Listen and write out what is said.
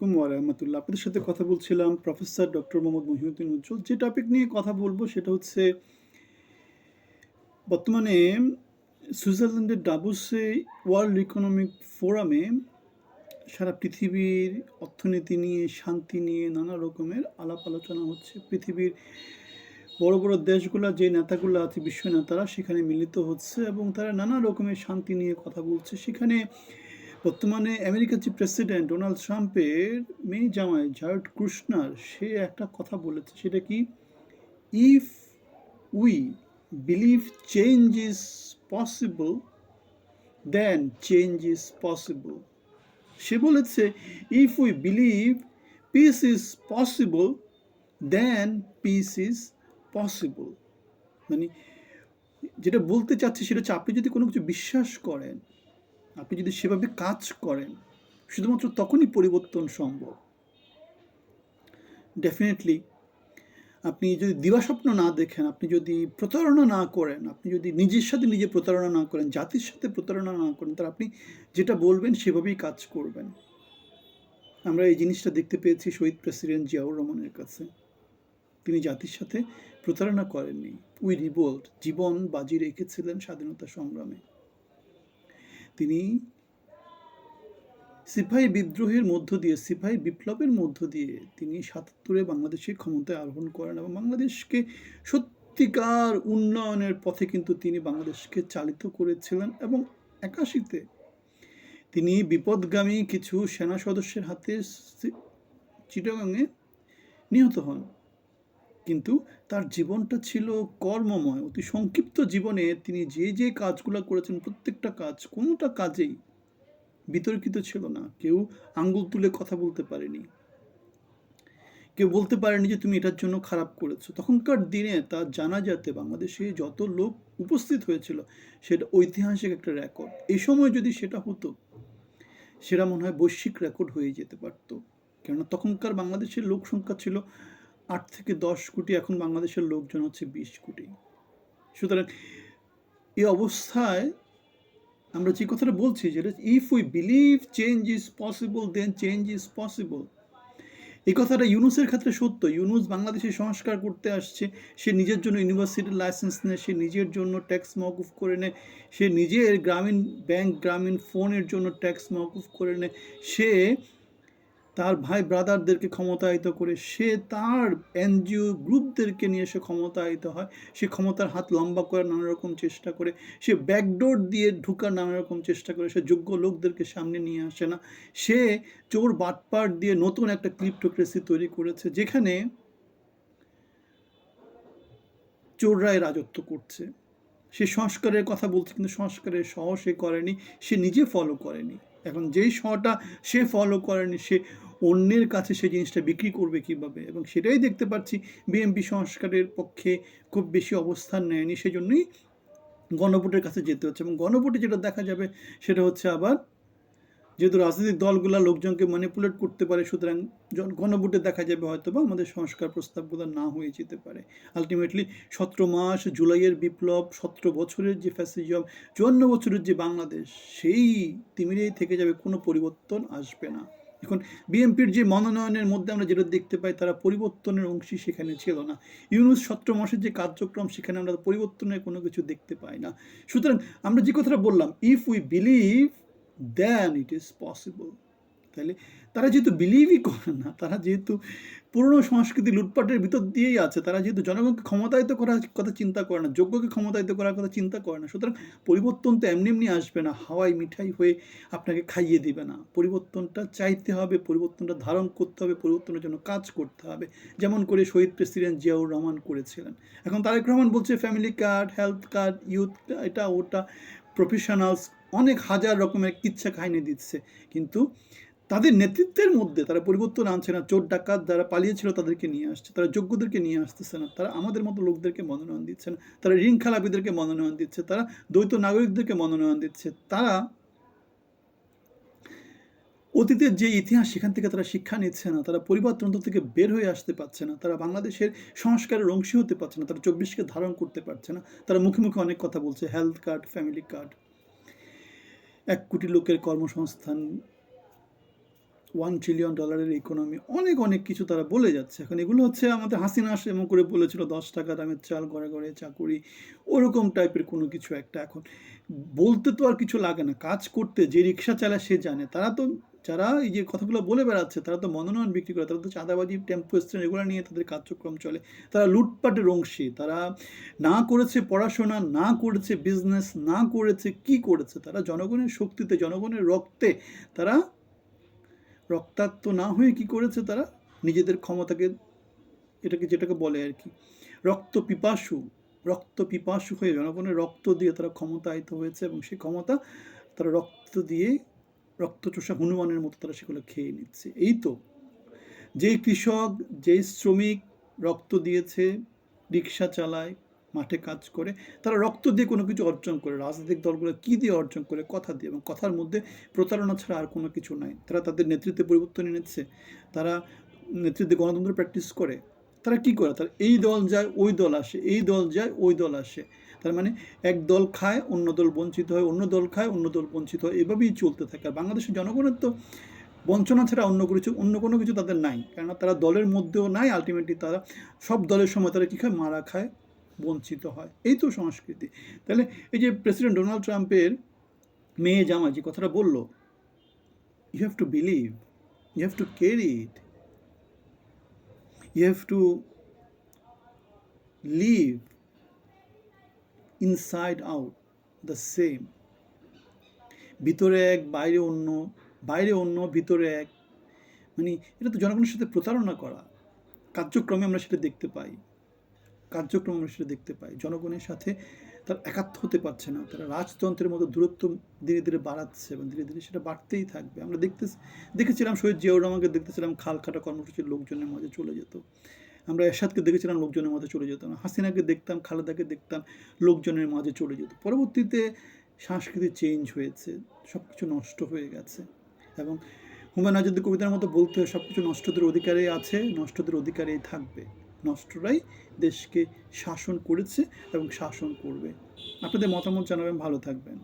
আলাইকুম ওয়া রাহমাতুল্লাহ। আপনাদের সাথে কথা বলছিলাম প্রফেসর ডক্টর মোহাম্মদ মহিউদ্দিন উজ্জ্বল। যে টপিক নিয়ে কথা বলবো সেটা হচ্ছে বর্তমানে সুইজারল্যান্ডের ডাভোসে ওয়ার্ল্ড ইকোনমিক ফোরামে সারা পৃথিবীর অর্থনীতি নিয়ে, শান্তি নিয়ে নানা রকমের আলাপ আলোচনা হচ্ছে। পৃথিবীর বড় বড় দেশগুলা যে নেতাগুলো আছে, বিশ্ব নেতারা সেখানে মিলিত হচ্ছে এবং তারা নানা রকমের শান্তি নিয়ে কথা বলছে। সেখানে বর্তমানে আমেরিকার যে প্রেসিডেন্ট ডোনাল্ড ট্রাম্পের মেয়ে জামাই জারেড কুশনার সে একটা কথা বলেছে, সেটা কি, if we believe change is possible then change is possible. সে বলেছে, if we believe peace is possible then peace is possible. মানে যেটা বলতে চাচ্ছি সেটা হচ্ছে, আপনি যদি কোনো কিছু বিশ্বাস করেন, আপনি যদি সেভাবে কাজ করেন, শুধুমাত্র তখনই পরিবর্তন সম্ভব। ডেফিনেটলি আপনি যদি দিবাস্বপ্ন না দেখেন, আপনি যদি প্রতারণা না করেন, আপনি যদি নিজের সাথে নিজে প্রতারণা না করেন, জাতির সাথে প্রতারণা না করেন, তাহলে আপনি যেটা বলবেন সেভাবেই কাজ করবেন। আমরা এই জিনিসটা দেখতে পেয়েছি শহীদ প্রেসিডেন্ট জিয়াউর রহমানের কাছে। তিনি জাতির সাথে প্রতারণা করেননি। উই রিভোল্ট, জীবন বাজি রেখেছিলেন স্বাধীনতা সংগ্রামে। তিনি সিপাহী বিদ্রোহের মধ্য দিয়ে, সিপাহী বিপ্লবের মধ্য দিয়ে তিনি ৭৭-এ বাংলাদেশের ক্ষমতায় আরোহণ করেন এবং বাংলাদেশকে সত্যিকার উন্নয়নের পথে কিন্তু তিনি বাংলাদেশকে চালিত করেছিলেন। এবং ৮১-তে তিনি বিপদগামী কিছু সেনা সদস্যের হাতে চিটাগাংয়ে নিহত হন, কিন্তু তার জীবনটা ছিল কর্মময়। অতি সংক্ষিপ্ত জীবনে তিনি যে যে কাজগুলো করেছেন, প্রত্যেকটা কাজ, কোনোটা কাজেই বিতর্কিত ছিল না। কেউ আঙ্গুল তুলে কথা বলতে পারেনি, কেউ বলতে পারেনি যে তুমি এটার জন্য খারাপ করেছো। তখনকার দিনে তার জানাজাতে বাংলাদেশে যত লোক উপস্থিত হয়েছিল, সেটা ঐতিহাসিক একটা রেকর্ড। এই সময় যদি সেটা হতো, সেটা মনে হয় বৈশ্বিক রেকর্ড হয়ে যেতে পারতো। কেননা তখনকার বাংলাদেশের লোক সংখ্যা ছিল ৮ থেকে ১০ কোটি, এখন বাংলাদেশের লোকজন হচ্ছে ২০ কোটি। সুতরাং এই অবস্থায় আমরা যে কথাটা বলছি, যেটা if we believe change is possible then change is possible, এই কথাটা ইউনুসের ক্ষেত্রে সত্য। ইউনুস বাংলাদেশে সংস্কার করতে আসছে, সে নিজের জন্য ইউনিভার্সিটির লাইসেন্স নেয়, সে নিজের জন্য ট্যাক্স মওকুফ করে নেয়, সে নিজের গ্রামীণ ব্যাংক, গ্রামীণ ফোনের জন্য ট্যাক্স মওকুফ করে নেয়, সে তার ভাই ব্রাদারদেরকে ক্ষমতায়িত করে, সে তার এনজিও গ্রুপদেরকে নিয়ে সে ক্ষমতায়িত হয়, সে ক্ষমতার হাত লম্বা করার নানা রকম চেষ্টা করে, সে ব্যাকডোর দিয়ে ঢুকার নানা রকম চেষ্টা করে, সে যোগ্য লোকদেরকে সামনে নিয়ে আসে না। সে চোর বাটপার দিয়ে নতুন একটা ক্রিপ্টোক্রেসি তৈরি করেছে, যেখানে চোররাই রাজত্ব করছে। সে সংস্কারের কথা বলছে, কিন্তু সংস্কারের সহ সে করেনি, সে নিজে ফলো করেনি। এখন যেই সটা সে ফলো করেনি, সে অন্যের কাছে সেই জিনিসটা বিক্রি করবে কিভাবে? এবং সেটাই দেখতে পাচ্ছি, বিএনপি সংস্কারের পক্ষে খুব বেশি অবস্থান নেয়নি, সেজন্যই গণভোটের কাছে যেতে হচ্ছে। এবং গণভোটে যেটা দেখা যাবে সেটা হচ্ছে, আবার যেহেতু রাজনৈতিক দলগুলা লোকজনকে ম্যানিপুলেট করতে পারে, সুতরাং গণভোটে দেখা যাবে হয়তো বা আমাদের সংস্কার প্রস্তাবগুলো না হয়ে যেতে পারে। আলটিমেটলি ১৭ মাস, জুলাইয়ের বিপ্লব, ১৭ বছরের যে ফ্যাসিজম, ৫৪ বছরের যে বাংলাদেশ, সেই তিমিরেই থেকে যাবে, কোনো পরিবর্তন আসবে না। এখন বিএনপির যে মনোনয়নের মধ্যে আমরা যেটা দেখতে পাই, তারা পরিবর্তনের অংশী সেখানে ছিল না। ইউনুস ১৭ মাসের যে কার্যক্রম, সেখানে আমরা পরিবর্তনের কোনো কিছু দেখতে পাই না। সুতরাং আমরা যে কথাটা বললাম, if we believe then it is possible, তাহলে তারা যেহেতু বিলিভই করে না, তারা যেহেতু পুরনো সংস্কৃতি লুটপাটের ভিতর দিয়েই আছে, তারা যেহেতু জনগণকে ক্ষমতায়িত করার কথা চিন্তা করে না, যোগ্যকে ক্ষমতায়িত করার কথা চিন্তা করে না, সুতরাং পরিবর্তন তো এমনি এমনি আসবে না, হাওয়াই মিঠাই হয়ে আপনাকে খাইয়ে দিবে না। পরিবর্তনটা চাইতে হবে, পরিবর্তনটা ধারণ করতে হবে, পরিবর্তনের জন্য কাজ করতে হবে, যেমন করে শহীদ প্রেসিডেন্ট জিয়াউর রহমান করেছিলেন। এখন তারেক রহমান বলছে family card, health card, youth এটা ওটা, প্রফেশনালস, অনেক হাজার রকমের কিচ্ছা কাহিনী দিচ্ছে, কিন্তু তাদের নেতৃত্বের মধ্যে তারা পরিবর্তন আনছে না। চোর ডাকাত যারা পালিয়েছিল তাদেরকে নিয়ে আসছে, তারা যোগ্যদেরকে নিয়ে আসতেছে না, তারা আমাদের মতো লোকদেরকে মনোনয়ন দিচ্ছে না, তারা ঋণ খেলাপিদেরকে মনোনয়ন দিচ্ছে, তারা দ্বৈত নাগরিকদেরকে মনোনয়ন দিচ্ছে, তারা অতীতের যে ইতিহাস সেখান থেকে তারা শিক্ষা নিচ্ছে না, তারা পরিবারতন্ত্র থেকে বের হয়ে আসতে পারছে না, তারা বাংলাদেশের সংস্কারের অংশী হতে পারছে না, তারা ২৪কে ধারণ করতে পারছে না। তারা মুখে মুখে অনেক কথা বলছে, হেলথ কার্ড, ফ্যামিলি কার্ড, ১ কোটি লোকের কর্মসংস্থান, $1 ট্রিলিয়ন ইকোনমি, অনেক, অনেক কিছু তারা বলে যাচ্ছে। এখন এগুলো হচ্ছে আমাদের হাসিনা এমন করে বলেছিল ১০ টাকা দামের চাল, ঘরে, ঘরে চাকুরি, ওরকম টাইপের কোনো কিছু একটা। এখন বলতে তো আর কিছু লাগে না, কাজ করতে যে রিক্সা চালায় সে জানে। তারা তো যারা এই যে কথাগুলো বলে বেড়াচ্ছে, তারা তো মনোনয়ন বিক্রি করে, তারা তো চাঁদাবাজি, টেম্পো স্ট্যান্ড এগুলো নিয়ে তাদের কার্যক্রম চলে। তারা লুটপাটের অংশী, তারা না করেছে পড়াশোনা, না করেছে বিজনেস, না করেছে কি করেছে? তারা জনগণের শক্তিতে, জনগণের রক্তে তারা রক্তাক্ত না হয়ে কি করেছে তারা? নিজেদের ক্ষমতাকে, যেটাকে বলে আর কি রক্ত পিপাসু হয়ে জনগণের রক্ত দিয়ে তারা ক্ষমতায়িত হয়েছে, এবং সেই ক্ষমতা তারা রক্ত দিয়ে, রক্তচোষা হনুমানের মতো তারা সেগুলো খেয়ে নিচ্ছে। এই তো, যেই কৃষক, যেই শ্রমিক রক্ত দিয়েছে, রিক্সা চালায়, মাঠে কাজ করে, তারা রক্ত দিয়ে কোনো কিছু অর্জন করে। রাজনৈতিক দলগুলো কী দিয়ে অর্জন করে? কথা দিয়ে, এবং কথার মধ্যে প্রতারণা ছাড়া আর কোনো কিছু নাই। তারা তাদের নেতৃত্বে পরিবর্তন এনেছে, তারা নেতৃত্বে গণতন্ত্র প্র্যাকটিস করে। তারা কি করে? তারা এই দল যায় ওই দল আসে, এই দল যায় ওই দল আসে। তার মানে এক দল খায়, অন্য দল বঞ্চিত হয়, অন্য দল খায়, অন্য দল বঞ্চিত হয়, এভাবেই চলতে থাকে। আর বাংলাদেশের জনগণের তো বঞ্চনা ছাড়া অন্য কোনো কিছু তাদের নাই, কেননা তারা দলের মধ্যেও নাই। আলটিমেটলি তারা সব দলের সময় তারা কী খায়? মারা খায়, বঞ্চিত হয়। এই তো সংস্কৃতি। তাহলে এই যে প্রেসিডেন্ট ডোনাল্ড ট্রাম্পের মেয়ে জামাই যে কথাটা বলল, you have to believe, you have to carry it, you have to live inside out the same. ভিতরে এক, বাইরে অন্য, বাইরে অন্য, ভিতরে এক। মানে এটা তো জনগণের সাথে প্রতারণা করা। কার্যক্রমে আমরা সেটা দেখতে পাই, জনগণের সাথে তারা একাত্ম হতে পারছে না। তারা রাজতন্ত্রের মতো দূরত্ব ধীরে ধীরে বাড়াচ্ছে, এবং ধীরে ধীরে সেটা বাড়তেই থাকবে। আমরা দেখেছিলাম শহীদ জিয়াউর রহমানকে, দেখতেছিলাম খাল কাটা কর্মসূচির লোকজনের মাঝে চলে যেত। আমরা এরশাদকে দেখেছিলাম লোকজনের মাঝে চলে যেত না। হাসিনাকে দেখতাম, খালেদাকে দেখতাম, লোকজনের মাঝে চলে যেত। পরবর্তীতে সংস্কৃতি চেঞ্জ হয়েছে, সব কিছু নষ্ট হয়ে গেছে। এবং হুমায়ুন আজাদের কবিতার মতো বলতে হয়, সব কিছু নষ্টদের অধিকারে আছে, নষ্টদের অধিকারেই থাকবে। নষ্টরাই দেশকে শাসন করেছে এবং শাসন করবে। আপনাদের মতামত জানাবেন, ভালো থাকবেন।